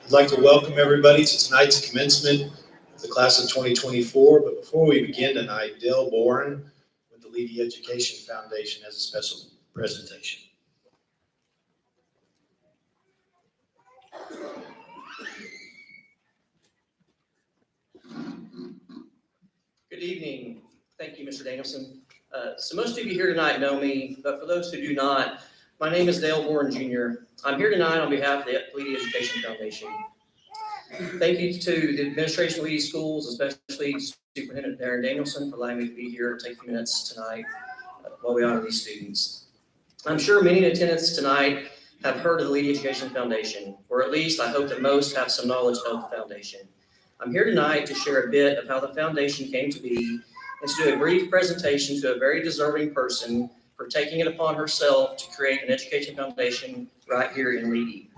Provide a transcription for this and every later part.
I'd like to welcome everybody to tonight's commencement of the class of 2024. But before we begin tonight, Dale Boren with the Levy Education Foundation has a special presentation. Good evening. Thank you, Mr. Danielson. So most of you here tonight know me, but for those who do not, my name is Dale Boren Jr. I'm here tonight on behalf of the Levy Education Foundation. Thank you to the administration of Levy Schools, especially Superintendent Darren Danielson, for allowing me to be here and take a few minutes tonight while we honor these students. I'm sure many in attendance tonight have heard of the Levy Education Foundation, or at least I hope that most have some knowledge of the foundation. I'm here tonight to share a bit of how the foundation came to be and to do a brief presentation to a very deserving person for taking it upon herself to create an education foundation right here in Levy.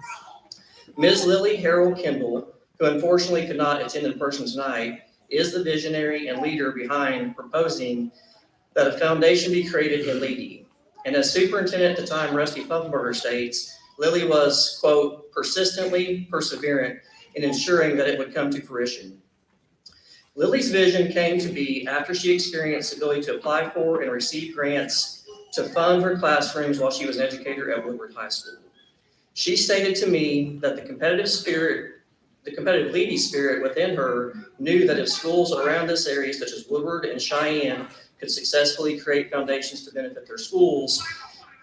Ms. Lily Harrel Kendall, who unfortunately could not attend in person tonight, is the visionary and leader behind proposing that a foundation be created in Levy. And as superintendent at the time, Rusty Puffelberger states, Lily was, quote, persistently perseverant in ensuring that it would come to fruition. Lily's vision came to be after she experienced the ability to apply for and receive grants to fund her classrooms while she was an educator at Woodward High School. She stated to me that the competitive Levy spirit within her knew that if schools around this area, such as Woodward and Cheyenne, could successfully create foundations to benefit their schools,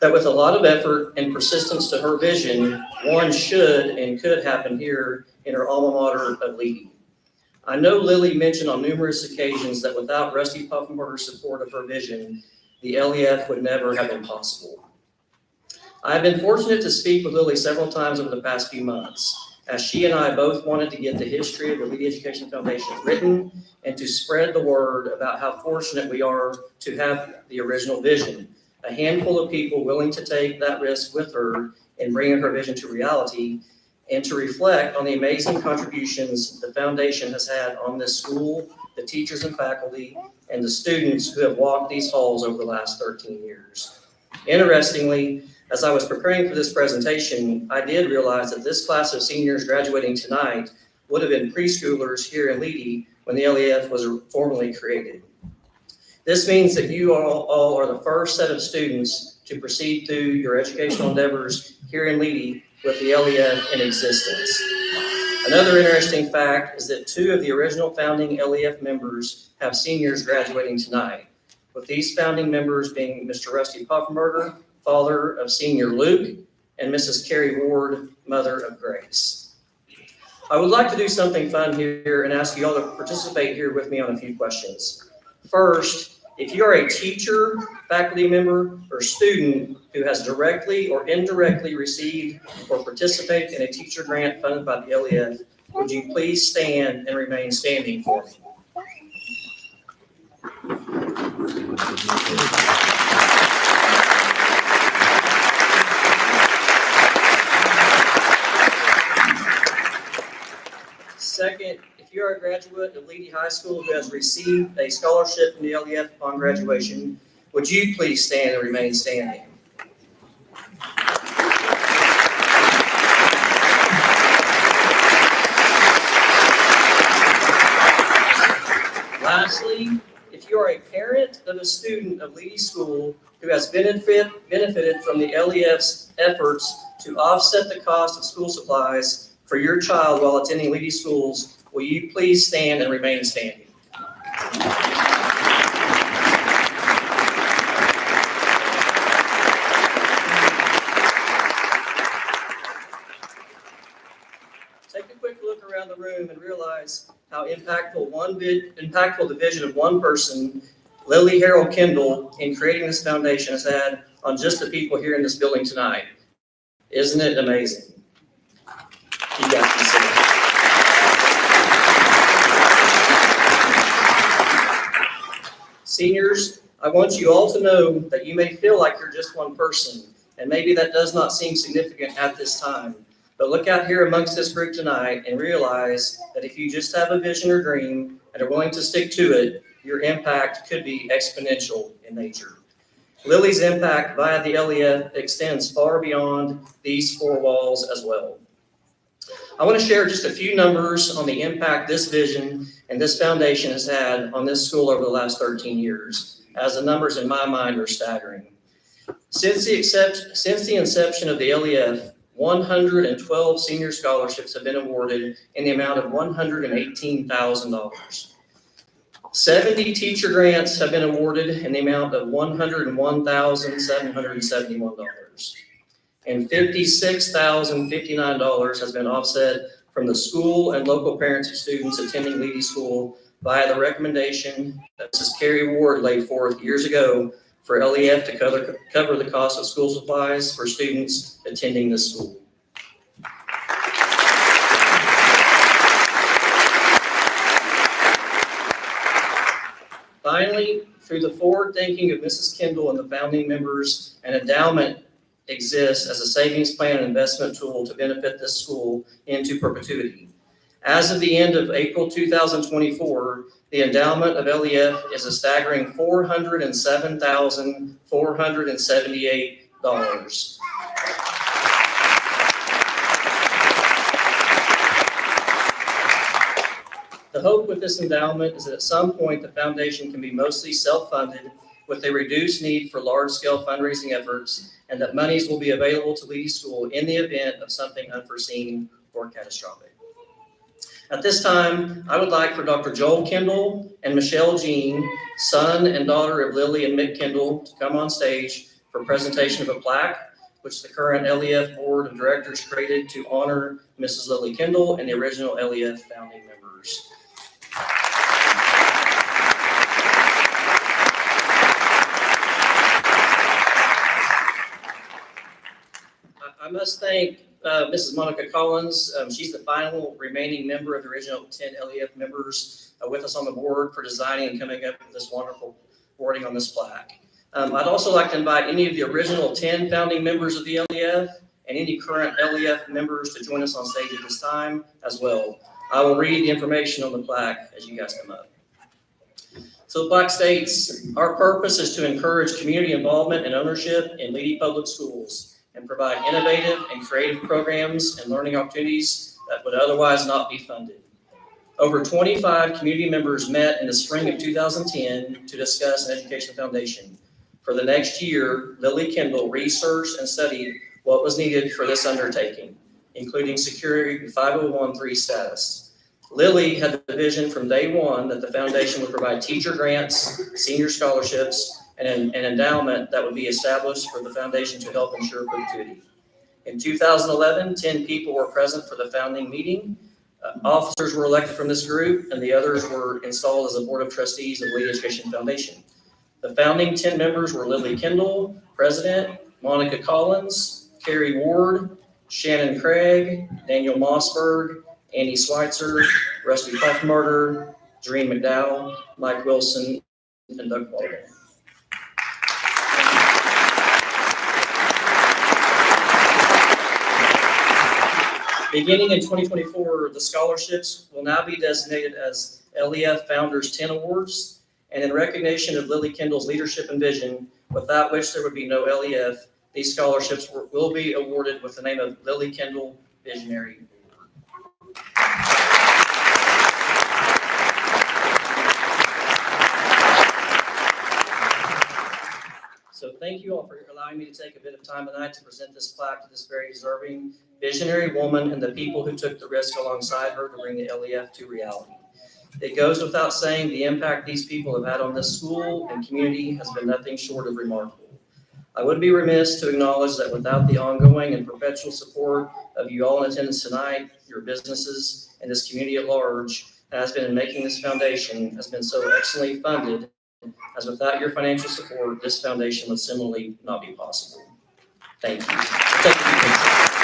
that with a lot of effort and persistence to her vision, one should and could happen here in her alma mater of Levy. I know Lily mentioned on numerous occasions that without Rusty Puffelberger's support of her vision, the LEF would never have been possible. I have been fortunate to speak with Lily several times over the past few months, as she and I both wanted to get the history of the Levy Education Foundation written and to spread the word about how fortunate we are to have the original vision, a handful of people willing to take that risk with her in bringing her vision to reality, and to reflect on the amazing contributions the foundation has had on this school, the teachers and faculty, and the students who have walked these halls over the last 13 years. Interestingly, As I was preparing for this presentation, I did realize that this class of seniors graduating tonight would have been preschoolers here in Leedy when the LEF was formally created. This means that you all are the first set of students to proceed through your educational endeavors here in Leedy with the LEF in existence. Another interesting fact is that 2 of the original founding LEF members have seniors graduating tonight, with these founding members being Mr. Rusty Puffenberger, father of senior Luke, and Mrs. Carrie Ward, mother of Grace. I would like to do something fun here and ask you all to participate here with me on a few questions. First, if you are a teacher, faculty member, or student who has directly or indirectly received or participated in a teacher grant funded by the LEF, would you please stand and remain standing for me? Second, if you are a graduate of Leedy High School who has received a scholarship from the LEF upon graduation, would you please stand and remain standing? Lastly, if you are a parent of a student of Leedy School who has benefited from the LEF's efforts to offset the cost of school supplies for your child while attending Leedy schools, will you please stand and remain standing? Take a quick look around the room and realize how impactful the vision of one person, Lily Harrel Kendall, in creating this foundation has had on just the people here in this building tonight. Isn't it amazing? You guys can see it. Seniors, I want you all to know that you may feel like you're just one person, and maybe that does not seem significant at this time. But look out here amongst this group tonight and realize that if you just have a vision or dream and are willing to stick to it, your impact could be exponential in nature. Lily's impact via the LEF extends far beyond these 4 walls as well. I want to share just a few numbers on the impact this vision and this foundation has had on this school over the last 13 years, as the numbers in my mind are staggering. Since the inception of the LEF, 112 senior scholarships have been awarded in the amount of $118,000. 70 teacher grants have been awarded in the amount of $101,771. And $56,059 has been offset from the school and local parents of students attending Leedy School via the recommendation that Mrs. Carrie Ward laid forth years ago for LEF to cover the cost of school supplies for students attending this school. Finally, through the forward thinking of Mrs. Kendall and the founding members, an endowment exists as a savings plan and investment tool to benefit this school into perpetuity. As of the end of April 2024, the endowment of LEF is a staggering $407,478. The hope with this endowment is that at some point the foundation can be mostly self-funded with a reduced need for large-scale fundraising efforts, and that monies will be available to Leedy School in the event of something unforeseen or catastrophic. At this time, I would like for Dr. Joel Kendall and Michelle Jean, son and daughter of Lily and Mick Kendall, to come on stage for presentation of a plaque, which the current LEF Board of Directors created to honor Mrs. Lily Kendall and the original LEF founding members. I must thank Mrs. Monica Collins. She's the final remaining member of the original 10 LEF members with us on the board for designing and coming up with this wonderful wording on this plaque. I'd also like to invite any of the original 10 founding members of the LEF and any current LEF members to join us on stage at this time as well. I will read the information on the plaque as you guys come up. So the plaque states, our purpose is to encourage community involvement and ownership in Leedy Public Schools. and provide innovative and creative programs and learning opportunities that would otherwise not be funded. Over 25 community members met in the spring of 2010 to discuss an education foundation. For the next year, Lily Kendall researched and studied what was needed for this undertaking, including securing 501(c)(3) status. Lily had the vision from day one that the foundation would provide teacher grants, senior scholarships, and an endowment that would be established for the foundation to help ensure perpetuity. In 2011, 10 people were present for the founding meeting. Officers were elected from this group, and the others were installed as a board of trustees of Lady Education Foundation. The founding 10 members were Lily Kendall, President, Monica Collins, Carrie Ward, Shannon Craig, Daniel Mossberg, Andy Schweitzer, Rusty Hoffmarter, Doreen McDowell, Mike Wilson, and Doug Baldwin. Beginning in 2024, the scholarships will now be designated as LEF Founders 10 Awards, and in recognition of Lily Kendall's leadership and vision, without which there would be no LEF, these scholarships will be awarded with the name of Lily Kendall Visionary. So thank you all for allowing me to take a bit of time tonight to present this plaque to this very deserving visionary woman and the people who took the risk alongside her to bring the LEF to reality. It goes without saying the impact these people have had on this school and community has been nothing short of remarkable. I would be remiss to acknowledge that without the ongoing and perpetual support of you all in attendance tonight, your businesses, and this community at large has been in making this foundation has been so excellently funded, as without your financial support, this foundation would similarly not be possible. Thank you. Thank you.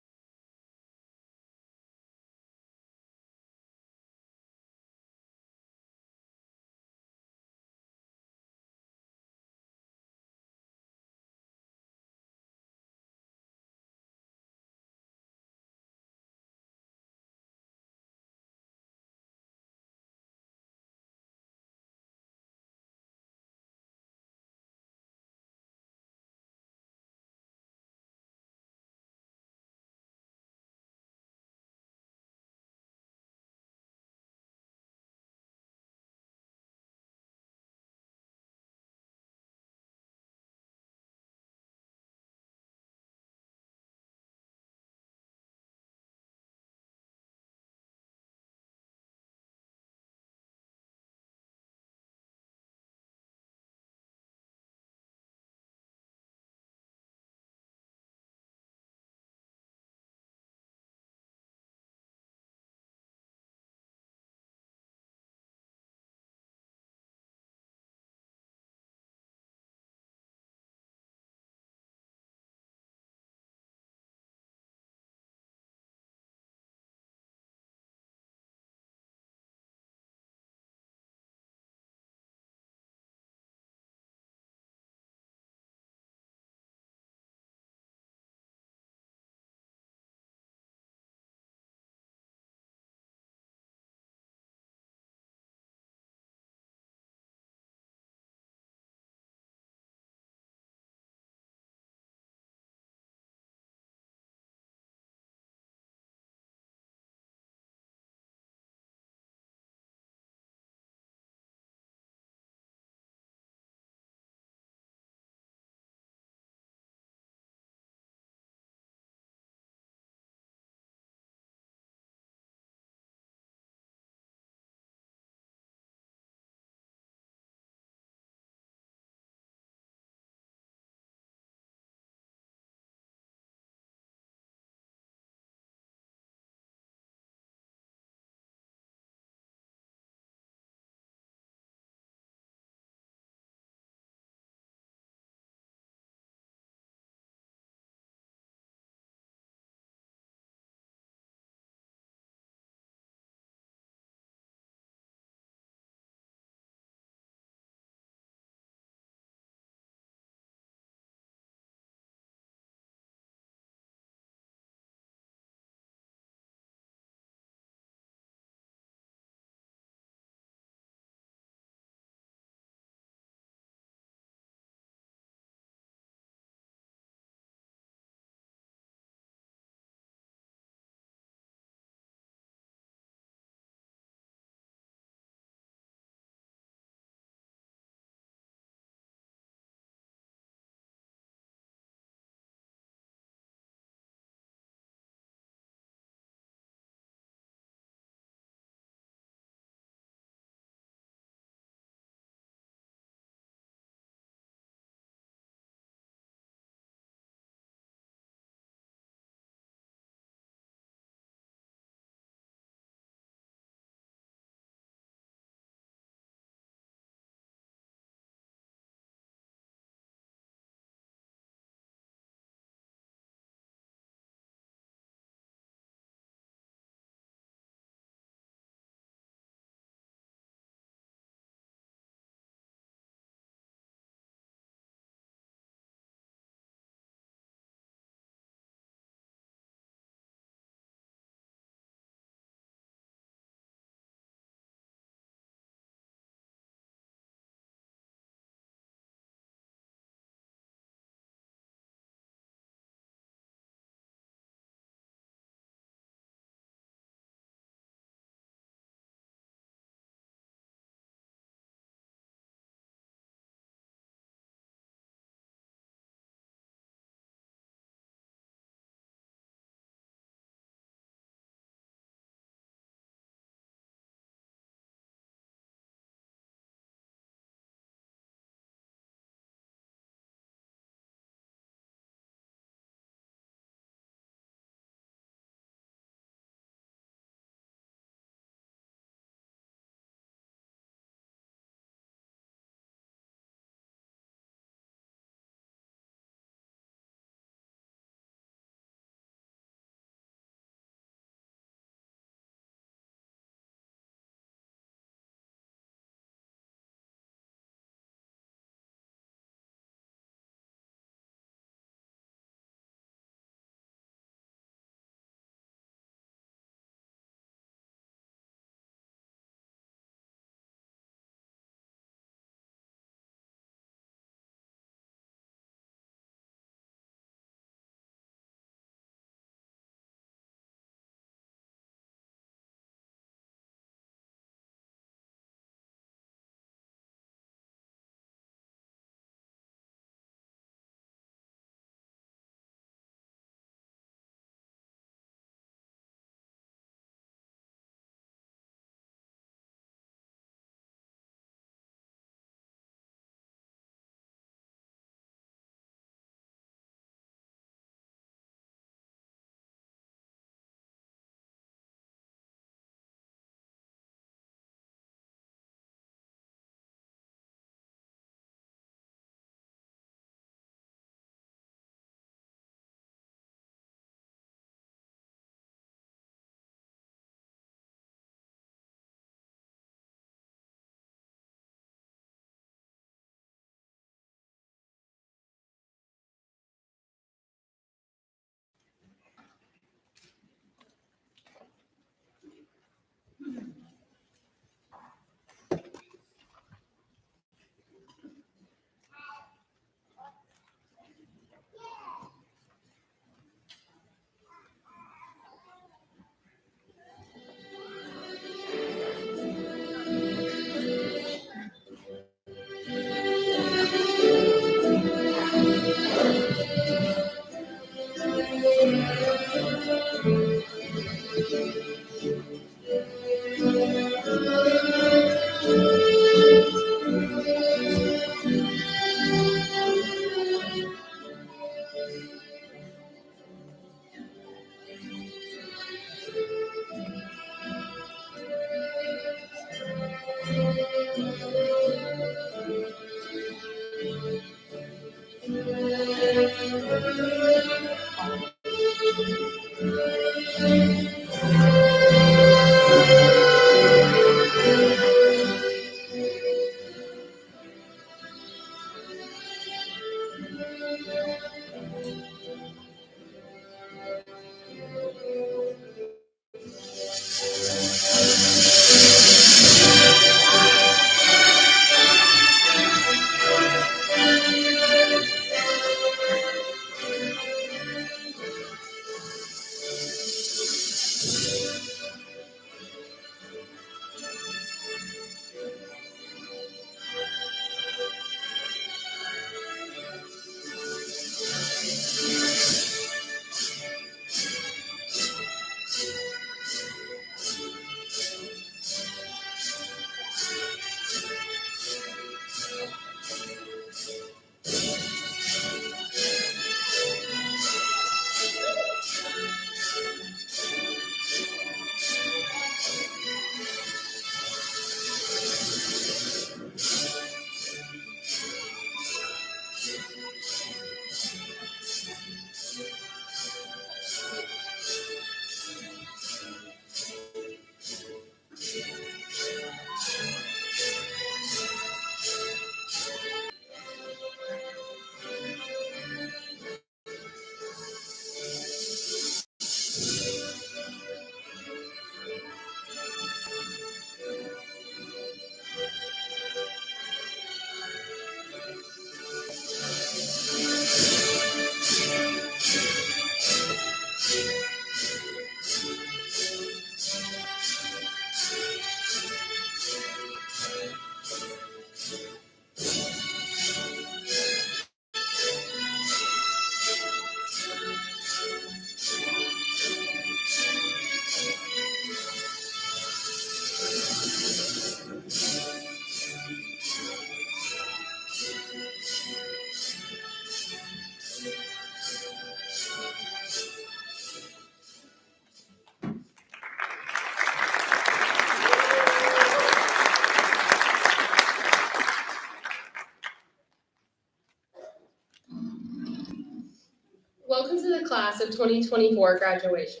Welcome to the class of 2024 graduation.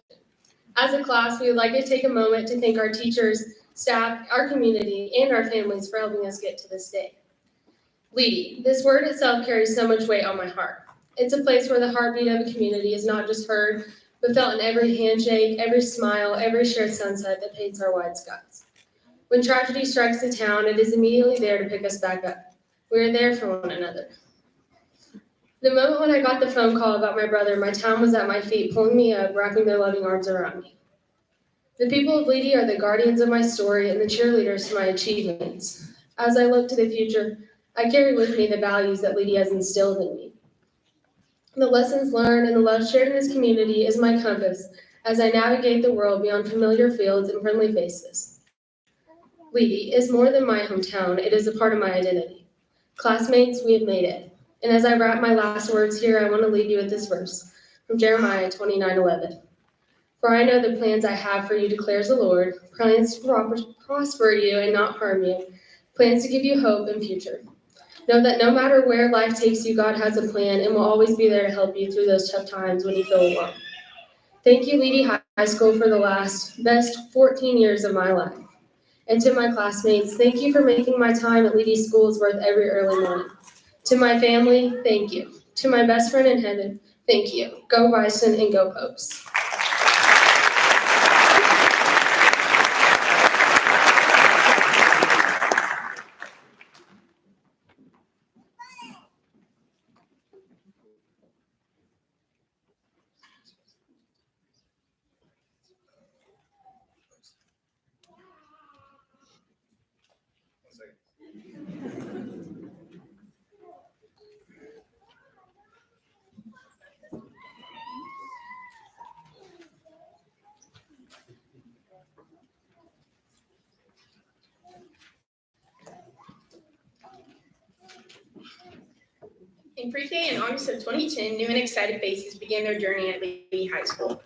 As a class, we would like to take a moment to thank our teachers, staff, our community, and our families for helping us get to this day. LEDI, this word itself carries so much weight on my heart. It's a place where the heartbeat of a community is not just heard, but felt in every handshake, every smile, every shared sunset that paints our wide skies. When tragedy strikes the town, it is immediately there to pick us back up. We are there for one another. The moment when I got the phone call about my brother, my town was at my feet, pulling me up, wrapping their loving arms around me. The people of LEDI are the guardians of my story and the cheerleaders to my achievements. As I look to the future, I carry with me the values that LEDI has instilled in me. The lessons learned and the love shared in this community is my compass as I navigate the world beyond familiar fields and friendly faces. LEDI is more than my hometown, it is a part of my identity. Classmates, we have made it. And as I wrap my last words here, I want to leave you with this verse from Jeremiah 29:11. For I know the plans I have for you, declares the Lord, plans to prosper you and not harm you, plans to give you hope and future. Know that no matter where life takes you, God has a plan and will always be there to help you through those tough times when you feel alone. Thank you, LEDI High School, for the best 14 years of my life. And to my classmates, thank you for making my time at LEDI schools worth every early morning. To my family, thank you. To my best friend in heaven, thank you. Go Bison and go Pokes. In pre-K in August of 2010, new and excited faces began their journey at LEDI High School.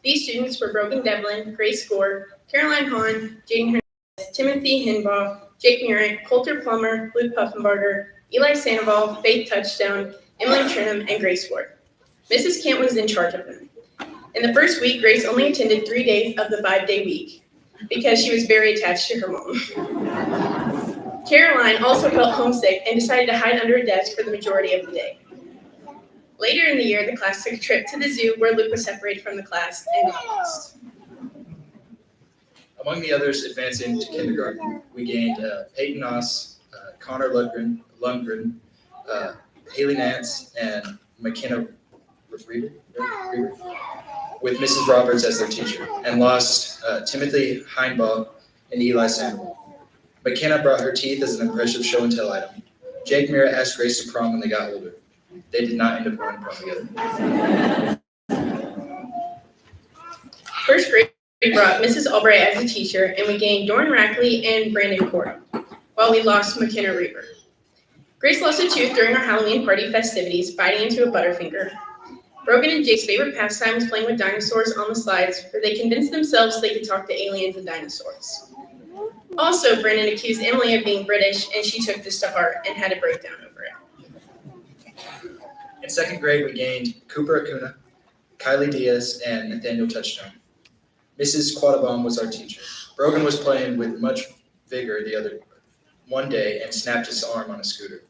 These students were Brogan Devlin, Grace Gore, Caroline Hahn, Jaden Hernandez, Timothy Hinbaugh, Jake Murant, Coulter Plummer, Luke Puffenbarger, Eli Sandoval, Faith Touchstone, Emily Trinham, and Grace Ward. Mrs. Kent was in charge of them. In the first week, Grace only attended 3 days of the 5-day week because she was very attached to her mom. Caroline also felt homesick and decided to hide under a desk for the majority of the day. Later in the year, the class took a trip to the zoo where Luke was separated from the class and got lost. Among the others advancing to kindergarten, we gained Peyton Noss, Connor Lundgren, Haley Nance, and McKenna Reaver, with Mrs. Roberts as their teacher, and lost Timothy Heinbaugh and Eli Samuel. McKenna brought her teeth as an impressive show and tell item. Jake Mira asked Grace to prom when they got older. They did not end up going to prom together. First grade brought Mrs. Albright as a teacher, and we gained Dorn Rackley and Brandon Cora, while we lost McKenna Reaver. Grace lost a tooth during our Halloween party festivities, biting into a Butterfinger. Brogan and Jake's favorite pastime was playing with dinosaurs on the slides, where they convinced themselves they could talk to aliens and dinosaurs. Also, Brandon accused Emily of being British, and she took this to heart and had a breakdown over it. In second grade, we gained Cooper Acuna, Kylie Diaz, and Nathaniel Touchstone. Mrs. Quattlebaum was our teacher. Brogan was playing with much vigor one day and snapped his arm on a scooter.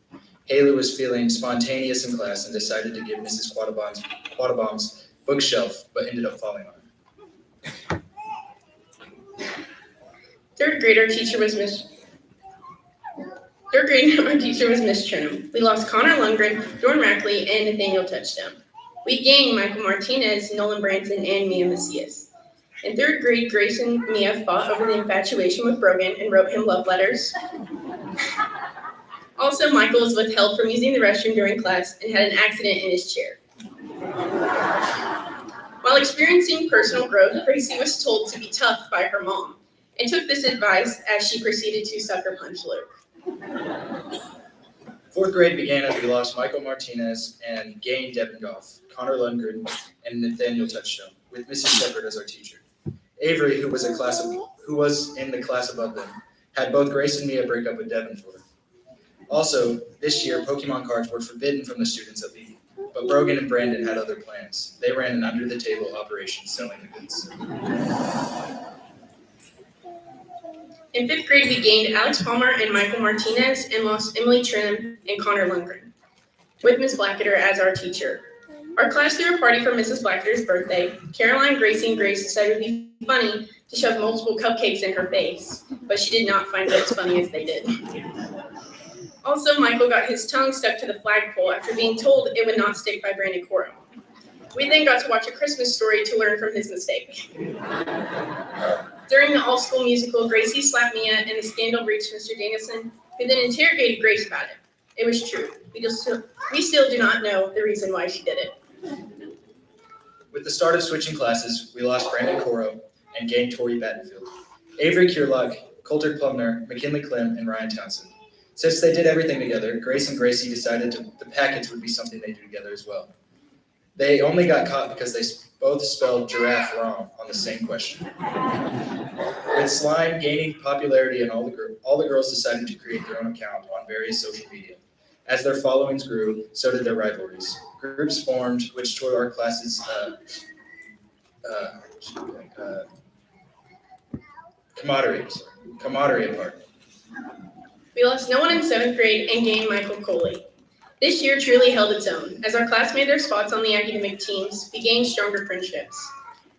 Haley was feeling spontaneous in class and decided to give Mrs. Quattlebaum's bookshelf, but ended up falling on it. Third grade, our teacher was Miss Trinham. We lost Connor Lundgren, Dorn Rackley, and Nathaniel Touchstone. We gained Michael Martinez, Nolan Branson, and Mia Macias. In third grade, Grace and Mia fought over the infatuation with Brogan and wrote him love letters. Also, Michael was withheld from using the restroom during class and had an accident in his chair. While experiencing personal growth, Gracie was told to be tough by her mom and took this advice as she proceeded to sucker punch Luke. Fourth grade began as we lost Michael Martinez and gained Devin Goff, Connor Lundgren, and Nathaniel Touchstone, with Mrs. Shepard as our teacher. Avery, who was in the class above them, had both Grace and Mia break up with Devin for her. Also, this year, Pokemon cards were forbidden from the students at LEF, but Brogan and Brandon had other plans. They ran an under-the-table operation selling the goods. In fifth grade, we gained Alex Palmer and Michael Martinez and lost Emily Trinham and Connor Lundgren, with Miss Blacketer as our teacher. Our class threw a party for Mrs. Blacketer's birthday. Caroline, Gracie, and Grace decided it would be funny to shove multiple cupcakes in her face, but she did not find it as funny as they did. Also, Michael got his tongue stuck to the flagpole after being told it would not stick by Brandon Coro. We then got to watch A Christmas Story to learn from his mistake. During the all-school musical, Gracie slapped Mia and the scandal reached Mr. Danielson, who then interrogated Grace about it. It was true. We still do not know the reason why she did it. With the start of switching classes, we lost Brandon Coro and gained Tori Battenfield, Avery Kierlock, Coulter Plumner, McKinley Clem, and Ryan Townsend. Since they did everything together, Grace and Gracie decided the packets would be something they do together as well. They only got caught because they both spelled giraffe wrong on the same question. With slime gaining popularity and all the girls decided to create their own account on various social media. As their followings grew, so did their rivalries. Groups formed which tore our classes camaraderie apart. We lost no one in 7th grade and gained Michael Coley. This year truly held its own. As our class made their spots on the academic teams, we gained stronger friendships.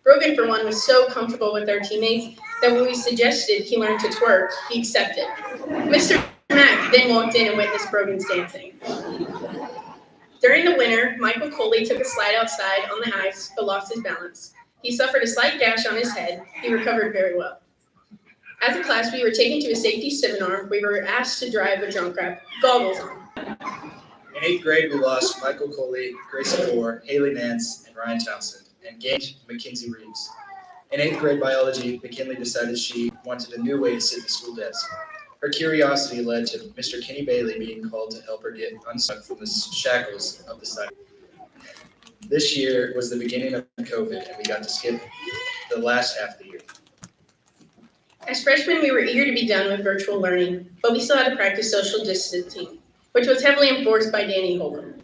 Brogan, for one, was so comfortable with our teammates that when we suggested he learn to twerk, he accepted. Mr. Mack then walked in and witnessed Brogan's dancing. During the winter, Michael Coley took a slide outside on the ice but lost his balance. He suffered a slight gash on his head. He recovered very well. As a class, we were taken to a safety seminar. We were asked to drive a drunk rap, goggles on. In 8th grade, we lost Michael Coley, Gracie Moore, Haley Nance, and Ryan Townsend, and gained Mackenzie Reeves. In 8th grade biology, McKinley decided she wanted a new way to sit at the school desk. Her curiosity led to Mr. Kenny Bailey being called to help her get unstuck from the shackles of the site. This year was the beginning of COVID, and we got to skip the last half of the year. As freshmen, we were eager to be done with virtual learning, but we still had to practice social distancing, which was heavily enforced by Danny Holcomb.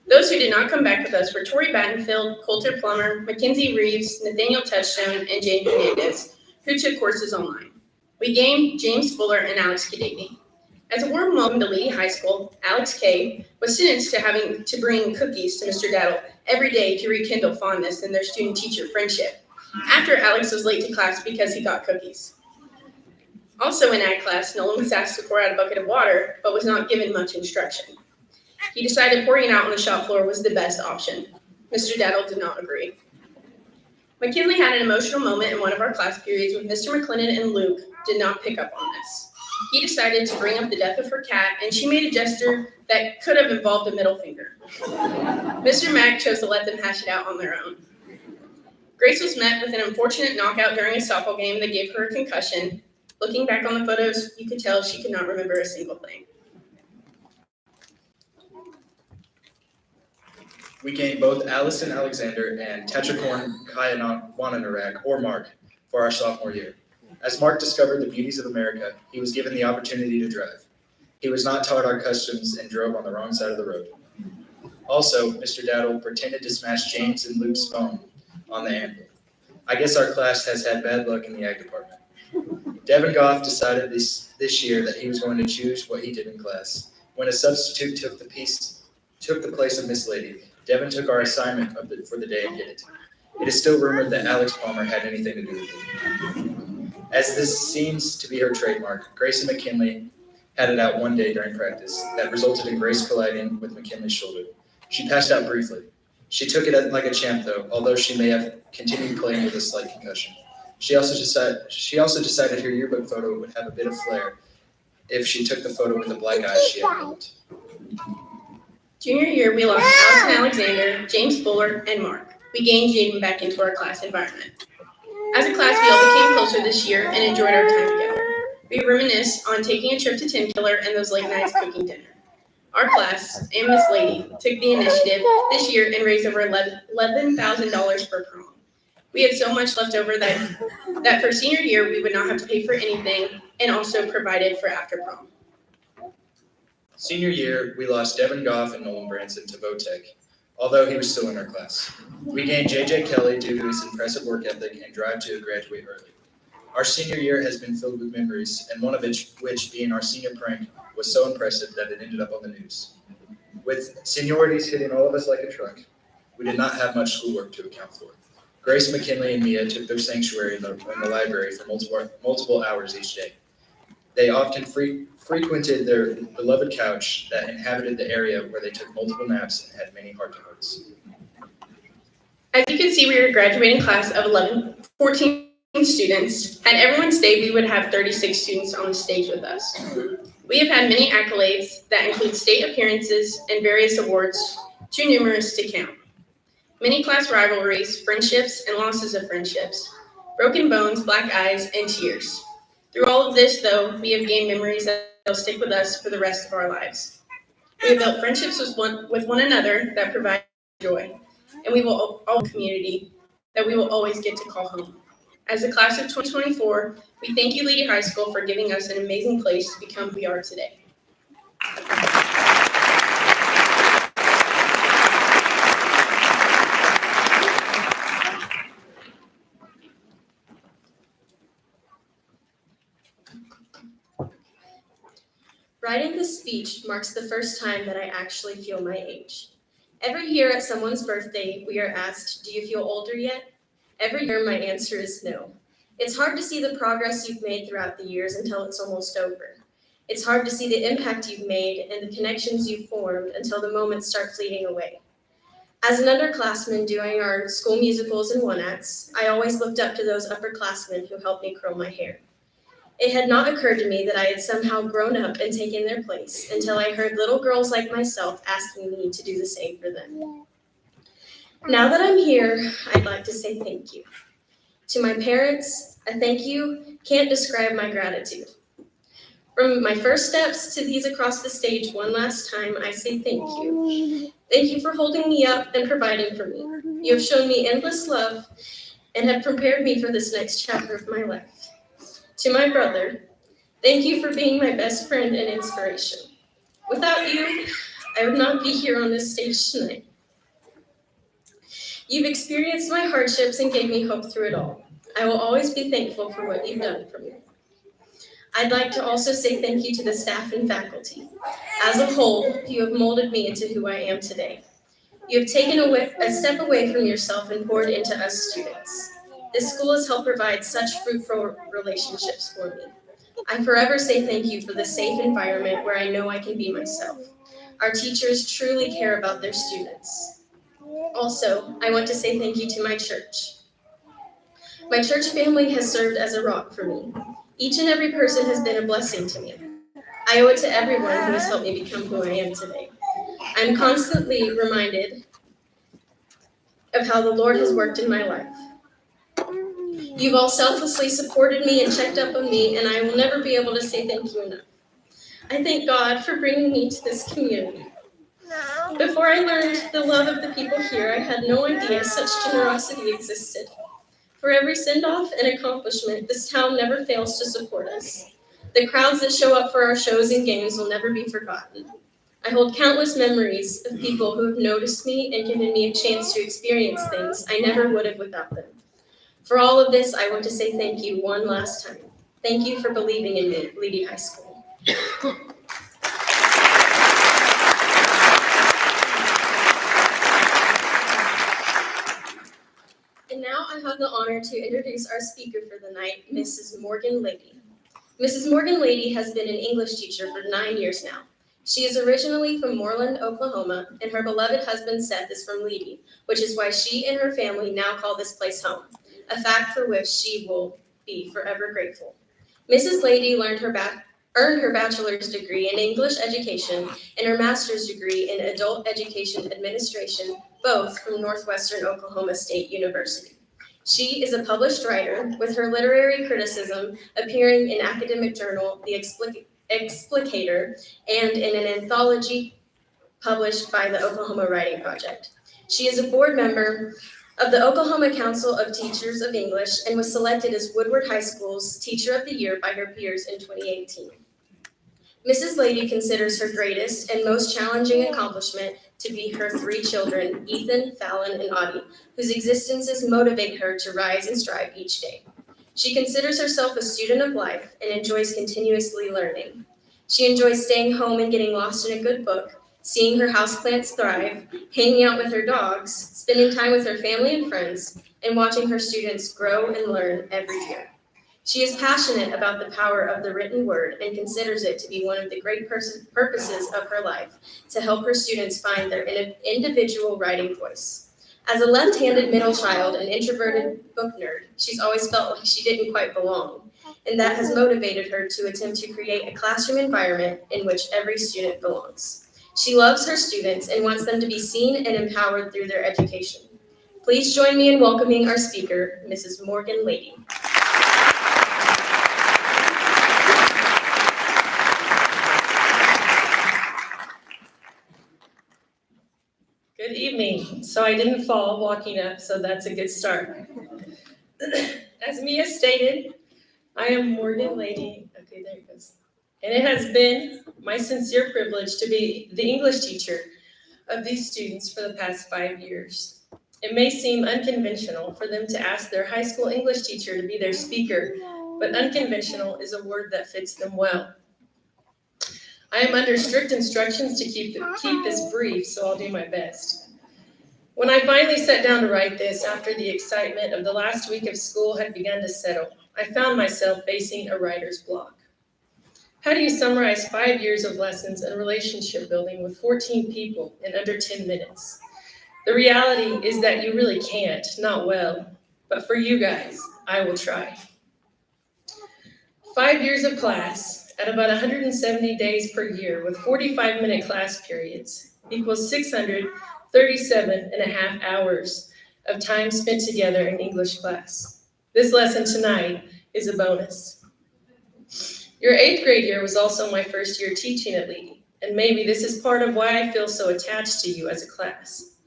Those who did not come back with us were Tori Battenfield, Coulter Plummer, Mackenzie Reeves, Nathaniel Touchstone, and Jane Hernandez, who took courses online. We gained James Fuller and Alex Kadady. As a warm welcome to Lady High School, Alex K. was sentenced to having to bring cookies to Mr. Daddle every day to rekindle fondness in their student-teacher friendship, after Alex was late to class because he got cookies. Also in ag class, Nolan was asked to pour out a bucket of water, but was not given much instruction. He decided pouring it out on the shop floor was the best option. Mr. Daddle did not agree. McKinley had an emotional moment in one of our class periods when Mr. McLennan and Luke did not pick up on this. He decided to bring up the death of her cat, and she made a gesture that could have involved a middle finger. Mr. Mack chose to let them hash it out on their own. Grace was met with an unfortunate knockout during a softball game that gave her a concussion. Looking back on the photos, you could tell she could not remember a single thing. We gained both Allison Alexander and Tetracorn Kayanwananarak, or Mark, for our sophomore year. As Mark discovered the beauties of America, he was given the opportunity to drive. He was not taught our customs and drove on the wrong side of the road. Also, Mr. Daddle pretended to smash James and Luke's phone on the anvil. I guess our class has had bad luck in the ag department. Devin Goff decided this year that he was going to choose what he did in class. When a substitute took the place of Miss Lady, Devin took our assignment for the day and did it. It is still rumored that Alex Palmer had anything to do with it. As this seems to be her trademark, Grace and McKinley had it out one day during practice that resulted in Grace colliding with McKinley's shoulder. She passed out briefly. She took it like a champ though, although she may have continued playing with a slight concussion. She also decided her yearbook photo would have a bit of flair if she took the photo with the black eyes she had developed. Junior year, we lost Allison Alexander, James Fuller, and Mark. We gained Jaden back into our class environment. As a class, we all became closer this year and enjoyed our time together. We reminisced on taking a trip to Tin Killer and those late nights cooking dinner. Our class and Miss Lady took the initiative this year and raised over $11,000 for prom. We had so much left over that for senior year, we would not have to pay for anything and also provided for after prom. Senior year, we lost Devin Goff and Nolan Branson to VOTEC, although he was still in our class. We gained J.J. Kelly due to his impressive work ethic and drive to graduate early. Our senior year has been filled with memories, and one of which being our senior prank was so impressive that it ended up on the news. With seniorities hitting all of us like a truck, we did not have much schoolwork to account for. Grace, McKinley, and Mia took their sanctuary in the library for multiple hours each day. They often frequented their beloved couch that inhabited the area where they took multiple naps and had many heart-to-hearts. As you can see, we are a graduating class of 14 students. Had everyone stayed, we would have 36 students on the stage with us. We have had many accolades that include state appearances and various awards, too numerous to count. Many class rivalries, friendships, and losses of friendships, broken bones, black eyes, and tears. Through all of this, though, we have gained memories that will stick with us for the rest of our lives. We have built friendships with one another that provide joy, and we will all community that we will always get to call home. As the class of 2024, we thank you, Lady High School, for giving us an amazing place to become who we are today. Writing this speech marks the first time that I actually feel my age. Every year at someone's birthday, we are asked, "Do you feel older yet?" Every year, my answer is no. It's hard to see the progress you've made throughout the years until it's almost over. It's hard to see the impact you've made and the connections you've formed until the moments start fleeting away. As an underclassman doing our school musicals and one-acts, I always looked up to those upperclassmen who helped me curl my hair. It had not occurred to me that I had somehow grown up and taken their place until I heard little girls like myself asking me to do the same for them. Now that I'm here, I'd like to say thank you. To my parents, a thank you can't describe my gratitude. From my first steps to these across the stage one last time, I say thank you. Thank you for holding me up and providing for me. You have shown me endless love and have prepared me for this next chapter of my life. To my brother, thank you for being my best friend and inspiration. Without you, I would not be here on this stage tonight. You've experienced my hardships and gave me hope through it all. I will always be thankful for what you've done for me. I'd like to also say thank you to the staff and faculty. As a whole, you have molded me into who I am today. You have taken a step away from yourself and poured into us students. This school has helped provide such fruitful relationships for me. I forever say thank you for the safe environment where I know I can be myself. Our teachers truly care about their students. Also, I want to say thank you to my church. My church family has served as a rock for me. Each and every person has been a blessing to me. I owe it to everyone who has helped me become who I am today. I'm constantly reminded of how the Lord has worked in my life. You've all selflessly supported me and checked up on me, and I will never be able to say thank you enough. I thank God for bringing me to this community. Before I learned the love of the people here, I had no idea such generosity existed. For every send-off and accomplishment, this town never fails to support us. The crowds that show up for our shows and games will never be forgotten. I hold countless memories of people who have noticed me and given me a chance to experience things I never would have without them. For all of this, I want to say thank you one last time. Thank you for believing in me, Levy High School. And now I have the honor to introduce our speaker for the night, Mrs. Morgan Lady. Mrs. Morgan Lady has been an English teacher for 9 years now. She is originally from Moreland, Oklahoma, and her beloved husband Seth is from Levy, which is why she and her family now call this place home, a fact for which she will be forever grateful. Mrs. Lady earned her bachelor's degree in English education and her master's degree in adult education administration, both from Northwestern Oklahoma State University. She is a published writer, with her literary criticism appearing in academic journal The Explicator and in an anthology published by the Oklahoma Writing Project. She is a board member of the Oklahoma Council of Teachers of English and was selected as Woodward High School's Teacher of the Year by her peers in 2018. Mrs. Lady considers her greatest and most challenging accomplishment to be her 3 children, Ethan, Fallon, and Audie, whose existences motivate her to rise and strive each day. She considers herself a student of life and enjoys continuously learning. She enjoys staying home and getting lost in a good book, seeing her houseplants thrive, hanging out with her dogs, spending time with her family and friends, and watching her students grow and learn every year. She is passionate about the power of the written word and considers it to be one of the great purposes of her life, to help her students find their individual writing voice. As a left-handed middle child and introverted book nerd, she's always felt like she didn't quite belong, and that has motivated her to attempt to create a classroom environment in which every student belongs. She loves her students and wants them to be seen and empowered through their education. Please join me in welcoming our speaker, Mrs. Morgan Lady. Good evening. So I didn't fall walking up, so that's a good start. As Mia stated, I am Morgan Lady. Okay, there it goes. And it has been my sincere privilege to be the English teacher of these students for the past 5 years. It may seem unconventional for them to ask their high school English teacher to be their speaker, but unconventional is a word that fits them well. I am under strict instructions to keep this brief, so I'll do my best. When I finally sat down to write this, after the excitement of the last week of school had begun to settle, I found myself facing a writer's block. How do you summarize 5 years of lessons and relationship building with 14 people in under 10 minutes? The reality is that you really can't, not well, but for you guys, I will try. 5 years of class, at about 170 days per year with 45-minute class periods equals 637 and a half hours of time spent together in English class. This lesson tonight is a bonus. Your 8th grade year was also my first year teaching at Levy, and maybe this is part of why I feel so attached to you as a class.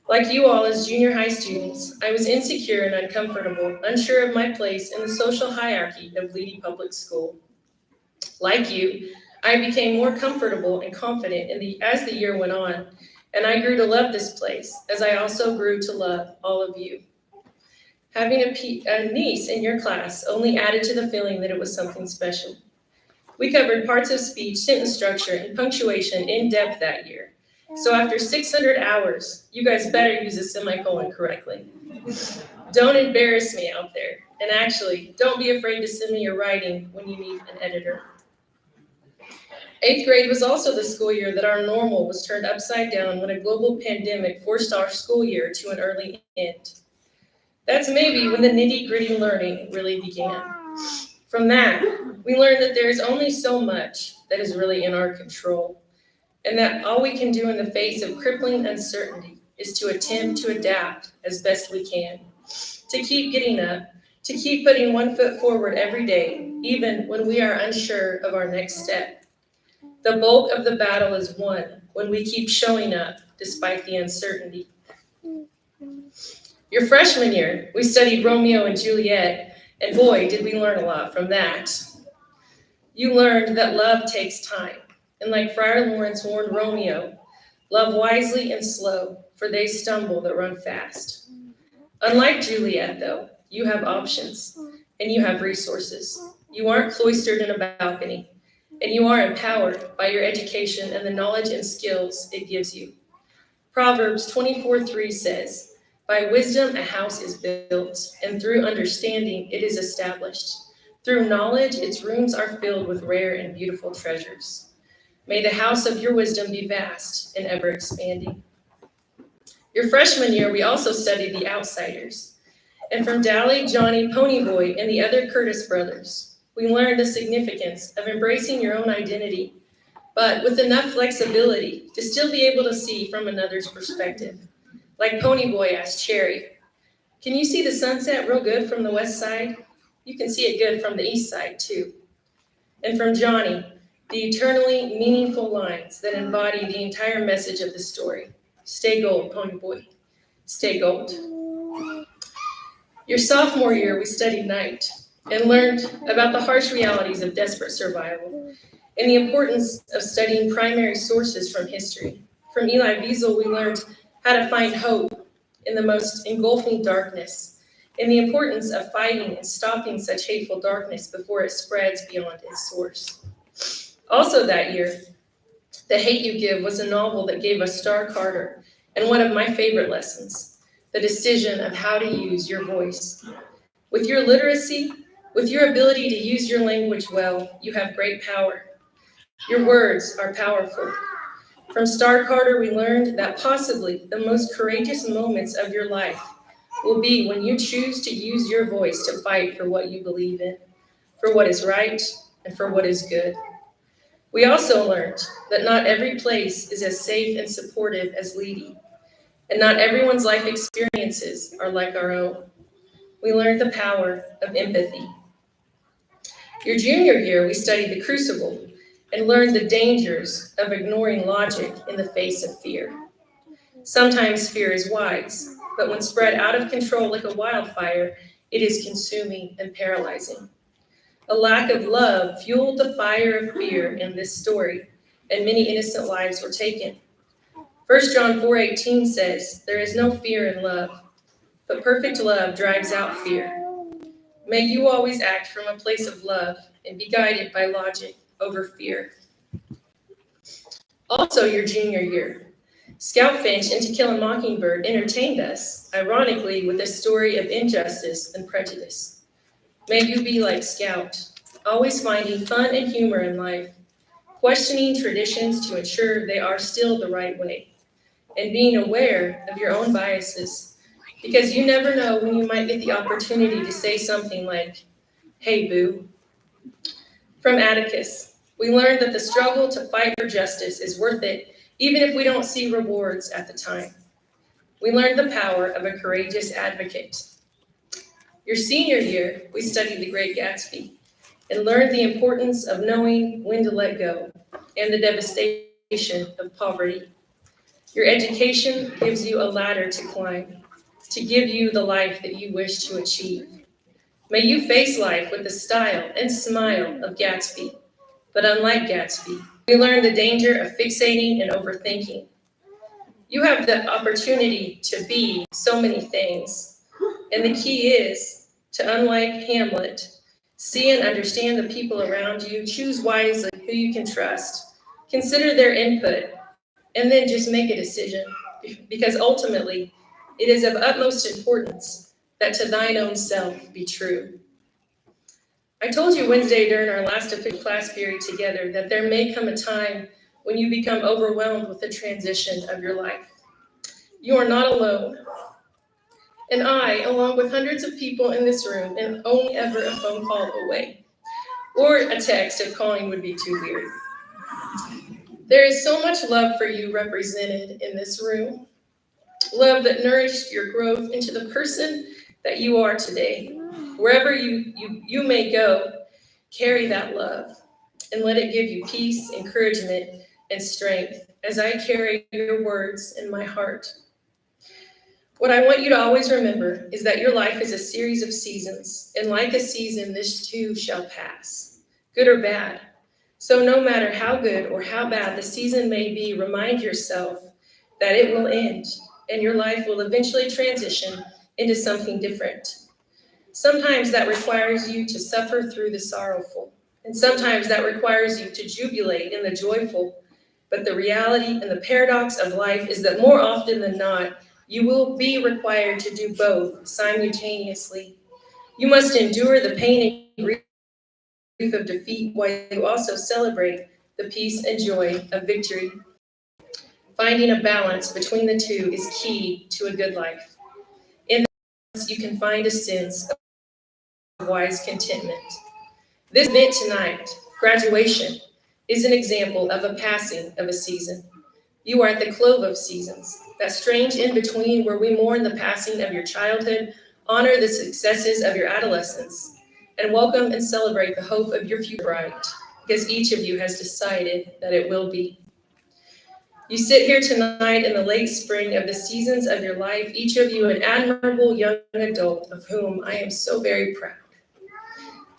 Like you all as junior high students, I was insecure and uncomfortable, unsure of my place in the social hierarchy of Levy Public School. Like you, I became more comfortable and confident as the year went on, and I grew to love this place, as I also grew to love all of you. Having a niece in your class only added to the feeling that it was something special. We covered parts of speech, sentence structure, and punctuation in depth that year. So after 600 hours, you guys better use a semicolon correctly. Don't embarrass me out there. And actually, don't be afraid to send me your writing when you need an editor. 8th grade was also the school year that our normal was turned upside down when a global pandemic forced our school year to an early end. That's maybe when the nitty-gritty learning really began. From that, we learned that there is only so much that is really in our control, and that all we can do in the face of crippling uncertainty is to attempt to adapt as best we can, to keep getting up, to keep putting one foot forward every day, even when we are unsure of our next step. The bulk of the battle is won when we keep showing up despite the uncertainty. Your freshman year, we studied Romeo and Juliet, and boy, did we learn a lot from that. You learned that love takes time, and like Friar Lawrence warned Romeo, love wisely and slow, for they stumble that run fast. Unlike Juliet, though, you have options, and you have resources. You aren't cloistered in a balcony, and you are empowered by your education and the knowledge and skills it gives you. Proverbs 24:3 says, "By wisdom a house is built, and through understanding it is established. Through knowledge its rooms are filled with rare and beautiful treasures. May the house of your wisdom be vast and ever expanding." Your freshman year, we also studied The Outsiders. And from Dally, Johnny, Ponyboy, and the other Curtis brothers, we learned the significance of embracing your own identity, but with enough flexibility to still be able to see from another's perspective. Like Ponyboy asked Cherry, "Can you see the sunset real good from the west side? You can see it good from the east side too." And from Johnny, the eternally meaningful lines that embody the entire message of the story. "Stay gold, Ponyboy, stay gold." Your sophomore year, we studied Night and learned about the harsh realities of desperate survival and the importance of studying primary sources from history. From Eli Wiesel, we learned how to find hope in the most engulfing darkness, and the importance of fighting and stopping such hateful darkness before it spreads beyond its source. Also that year, The Hate You Give was a novel that gave us Star Carter, and one of my favorite lessons, the decision of how to use your voice. With your literacy, with your ability to use your language well, you have great power. Your words are powerful. From Star Carter, we learned that possibly the most courageous moments of your life will be when you choose to use your voice to fight for what you believe in, for what is right, and for what is good. We also learned that not every place is as safe and supportive as Leedy, and not everyone's life experiences are like our own. We learned the power of empathy. Your junior year, we studied The Crucible and learned the dangers of ignoring logic in the face of fear. Sometimes fear is wise, but when spread out of control like a wildfire, it is consuming and paralyzing. A lack of love fueled the fire of fear in this story, and many innocent lives were taken. 1 John 4:18 says, "There is no fear in love, but perfect love drives out fear." May you always act from a place of love and be guided by logic over fear. Also your junior year, Scout Finch and To Kill a Mockingbird entertained us, ironically, with a story of injustice and prejudice. May you be like Scout, always finding fun and humor in life, questioning traditions to ensure they are still the right way, and being aware of your own biases, because you never know when you might get the opportunity to say something like, "Hey, boo." From Atticus, we learned that the struggle to fight for justice is worth it, even if we don't see rewards at the time. We learned the power of a courageous advocate. Your senior year, we studied The Great Gatsby and learned the importance of knowing when to let go and the devastation of poverty. Your education gives you a ladder to climb, to give you the life that you wish to achieve. May you face life with the style and smile of Gatsby. But unlike Gatsby, we learn the danger of fixating and overthinking. You have the opportunity to be so many things, and the key is to, unlike Hamlet, See and understand the people around you. Choose wisely who you can trust. Consider their input, and then just make a decision. Because ultimately, it is of utmost importance that to thine own self be true. I told you Wednesday during our last official class period together that there may come a time when you become overwhelmed with the transition of your life. You are not alone. And I, along with hundreds of people in this room, am only ever a phone call away, or a text if calling would be too weird. There is so much love for you represented in this room. Love that nourished your growth into the person that you are today. Wherever you may go, carry that love and let it give you peace, encouragement, and strength as I carry your words in my heart. What I want you to always remember is that your life is a series of seasons, and like a season, this too shall pass, good or bad. So no matter how good or how bad the season may be, remind yourself that it will end, and your life will eventually transition into something different. Sometimes that requires you to suffer through the sorrowful, and sometimes that requires you to jubilate in the joyful. But the reality and the paradox of life is that more often than not, you will be required to do both simultaneously. You must endure the pain and grief of defeat while you also celebrate the peace and joy of victory. Finding a balance between the two is key to a good life. In that balance, you can find a sense of wise contentment. This event tonight, graduation, is an example of a passing of a season. You are at the clove of seasons, that strange in-between where we mourn the passing of your childhood, honor the successes of your adolescence, and welcome and celebrate the hope of your future bright, because each of you has decided that it will be. You sit here tonight in the late spring of the seasons of your life, each of you an admirable young adult of whom I am so very proud.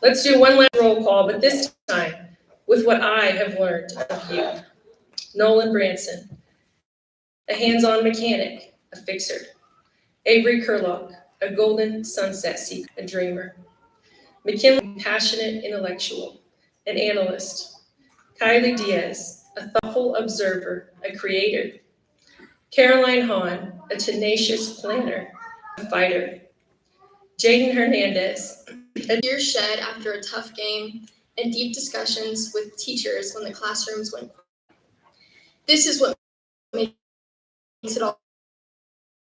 Let's do one last roll call, but this time with what I have learned of you. Nolan Branson, a hands-on mechanic, a fixer. Avery Kerlock, a golden sunset seeker, a dreamer. McKinley, passionate intellectual, an analyst. Kylie Diaz, a thoughtful observer, a creator. Caroline Hahn, a tenacious planner, a fighter. Jaden Hernandez, A tear shed after a tough game, and deep discussions with teachers when the classrooms went quiet. This is what makes it all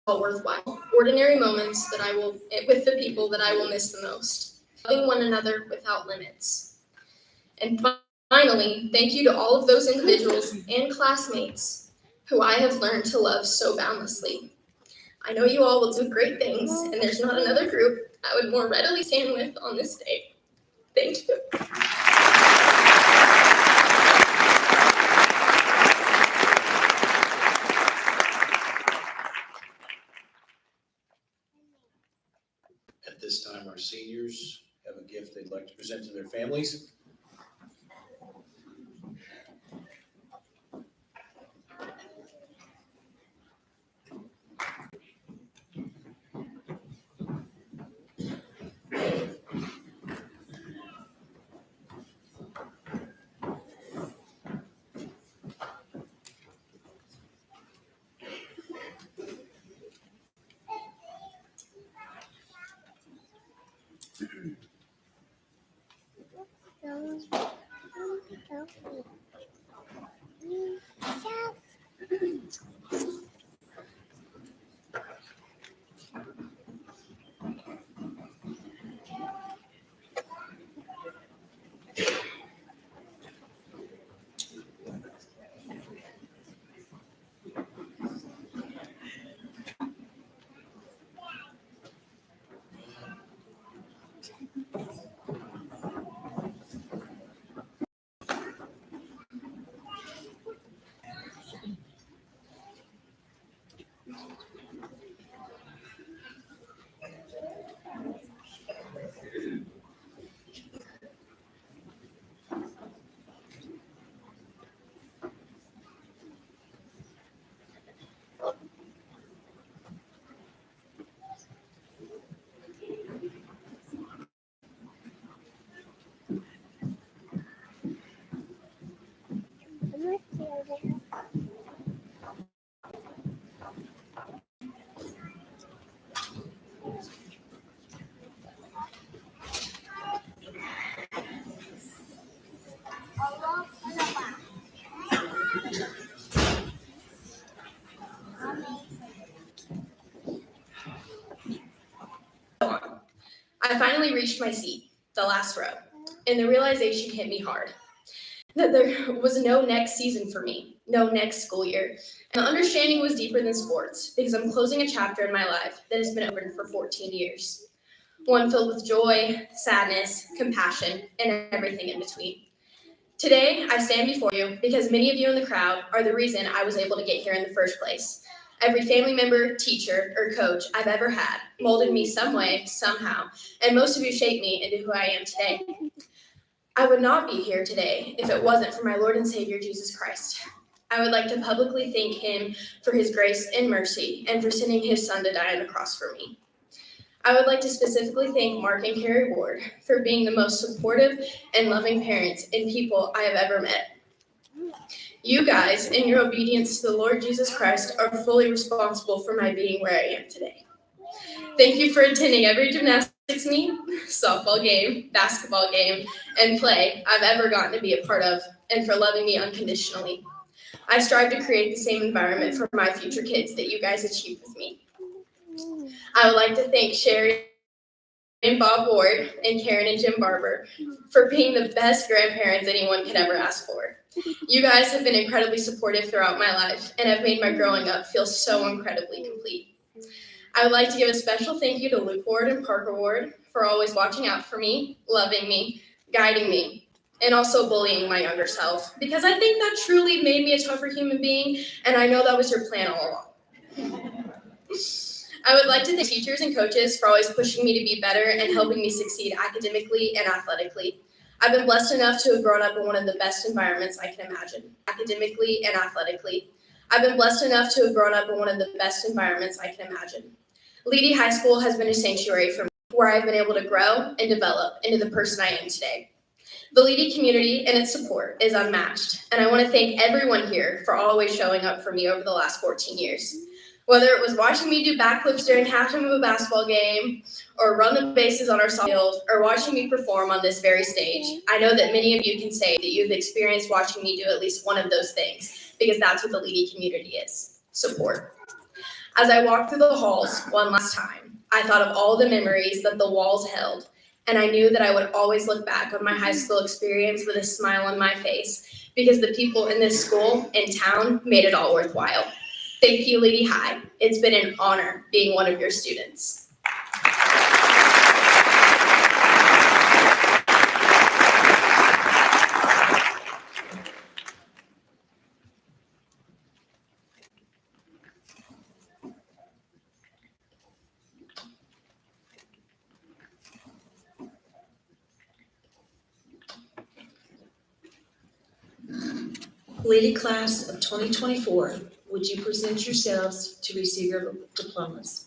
worthwhile. Ordinary moments that with the people that I will miss the most. Loving one another without limits. And finally, thank you to all of those individuals and classmates who I have learned to love so boundlessly. I know you all will do great things, and there's not another group I would more readily stand with on this day. Thank you. At this time, our seniors have a gift they'd like to present to their families. I finally reached my seat, the last row, and the realization hit me hard that there was no next season for me, no next school year. And the understanding was deeper than sports because I'm closing a chapter in my life that has been open for 14 years. One filled with joy, sadness, compassion, and everything in between. Today, I stand before you because many of you in the crowd are the reason I was able to get here in the first place. Every family member, teacher, or coach I've ever had molded me some way, somehow, and most of you shaped me into who I am today. I would not be here today if it wasn't for my Lord and Savior, Jesus Christ. I would like to publicly thank him for his grace and mercy and for sending his son to die on the cross for me. I would like to specifically thank Mark and Carrie Ward for being the most supportive and loving parents and people I have ever met. You guys, in your obedience to the Lord Jesus Christ, are fully responsible for my being where I am today. Thank you for attending every gymnastics meet, softball game, basketball game, and play I've ever gotten to be a part of, and for loving me unconditionally. I strive to create the same environment for my future kids that you guys achieved with me. I would like to thank Sherry and Bob Ward and Karen and Jim Barber for being the best grandparents anyone could ever ask for. You guys have been incredibly supportive throughout my life and have made my growing up feel so incredibly complete. I would like to give a special thank you to Luke Ward and Parker Ward for always watching out for me, loving me, guiding me, and also bullying my younger self, because I think that truly made me a tougher human being, and I know that was your plan all along. I would like to thank teachers and coaches for always pushing me to be better and helping me succeed academically and athletically. I've been blessed enough to have grown up in one of the best environments I can imagine, academically and athletically. I've been blessed enough to have grown up in one of the best environments I can imagine. Leedy High School has been a sanctuary for me, where I've been able to grow and develop into the person I am today. The Leedy community and its support is unmatched, and I want to thank everyone here for always showing up for me over the last 14 years. Whether it was watching me do backflips during halftime of a basketball game, or run the bases on our softball field, or watching me perform on this very stage, I know that many of you can say that you've experienced watching me do at least one of those things, because that's what the Leedy community is, support. As I walked through the halls one last time, I thought of all the memories that the walls held, and I knew that I would always look back on my high school experience with a smile on my face, because the people in this school and town made it all worthwhile. Thank you, Leedy High. It's been an honor being one of your students. Leedy class of 2024, would you present yourselves to receive your diplomas?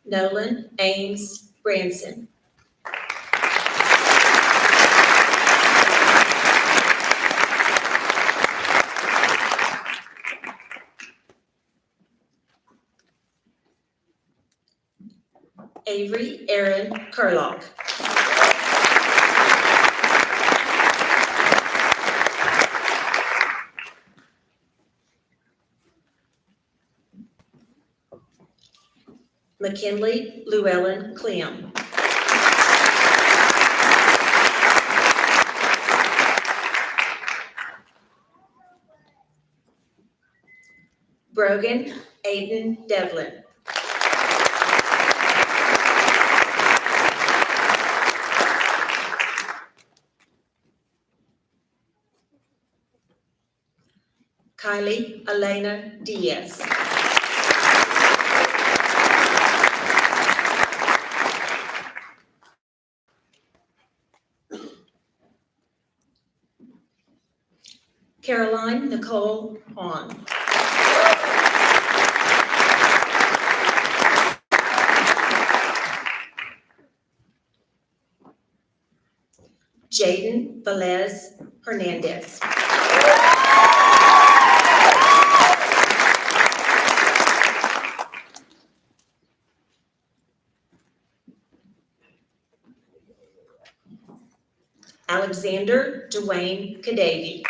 Nolan Ames Branson. Avery Aaron Carlock. McKinley Llewellyn Clem. Brogan Aiden Devlin. Kylie Elena Diaz. Caroline Nicole Hahn. Jaden Velez Hernandez. Alexander Dwayne Kadavy.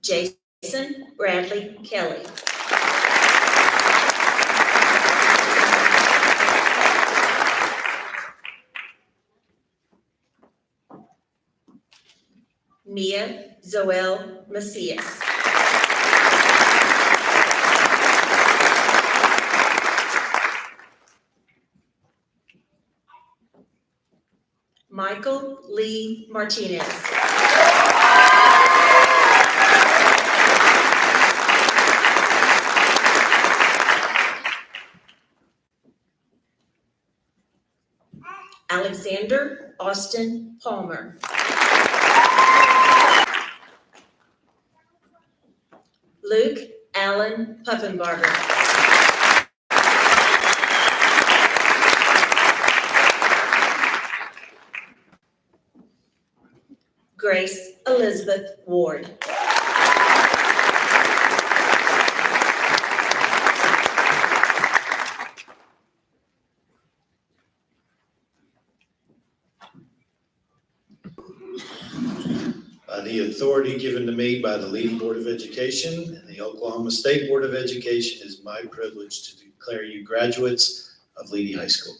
Jason Bradley Kelly. Mia Zoel Macias. Michael Lee Martinez. Alexander Austin Palmer. Luke Allen Puffenbarger. Grace Elizabeth Ward. By the authority given to me by the Leading Board of Education and the Oklahoma State Board of Education, it is my privilege to declare you graduates of Leedy High School.